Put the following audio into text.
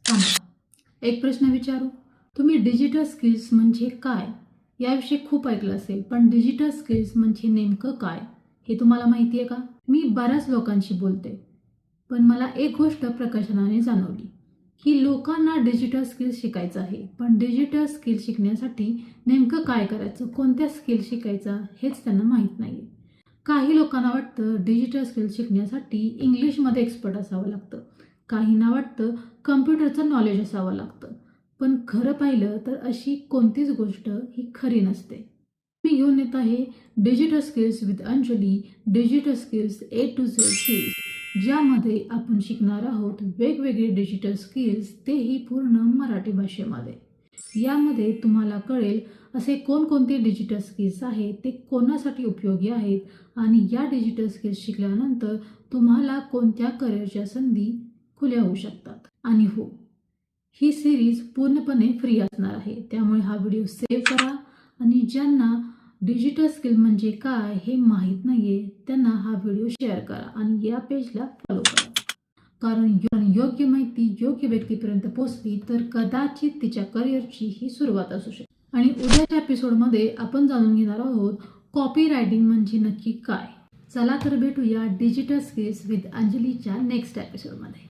थांबा, एक प्रश्न विचारू. तुम्ही डिजिटल स्किल्स म्हणजे काय याविषयी खूप ऐकलं असेल, पण डिजिटल स्किल्स म्हणजे नेमकं काय हे तुम्हाला माहिती आहे का? मी बऱ्याच लोकांशी बोलते, पण मला एक गोष्ट प्रकर्षाने जाणवली की लोकांना डिजिटल स्किल्स शिकायचं आहे, पण डिजिटल स्किल्स शिकण्यासाठी नेमकं काय करायचं, कोणत्या स्किल्स शिकायचा हेच त्यांना माहीत नाही. काही लोकांना वाटतं डिजिटल स्किल्स शिकण्यासाठी इंग्लिशमध्ये एक्सपर्ट असावं लागतं, काहींना वाटतं कम्प्युटरचं नॉलेज असावं लागतं. पण खरं पाहिलं तर अशी कोणतीच गोष्ट ही खरी नसते. मी घेऊन येत आहे digital skills with Anjali, digital skills A to Z series, ज्यामध्ये आपण शिकणार आहोत वेगवेगळे डिजिटल स्किल्स, तेही पूर्ण मराठी भाषेमध्ये. यामध्ये तुम्हाला कळेल असे कोणकोणते डिजिटल स्किल्स आहेत, ते कोणासाठी उपयोगी आहेत आणि या डिजिटल स्किल्स शिकल्यानंतर तुम्हाला कोणत्या करिअरच्या संधी खुल्या होऊ शकतात. आणि हो, ही सिरीज पूर्णपणे फ्री असणार आहे, त्यामुळे हा व्हिडिओ सेव्ह करा आणि ज्यांना डिजिटल स्किल म्हणजे काय हे माहीत नाहीये त्यांना हा व्हिडिओ शेअर करा आणि या पेजला फॉलो करा. कारण योग्य माहिती योग्य व्यक्तीपर्यंत पोहोचली तर कदाचित तिच्या करिअरची ही सुरुवात असू शकते. आणि उद्याच्या एपिसोडमध्ये आपण जाणून घेणार आहोत कॉपी रायटिंग म्हणजे नक्की काय. चला तर भेटूया डिजिटल स्किल्स विथ अंजलीच्या नेक्स्ट एपिसोडमध्ये.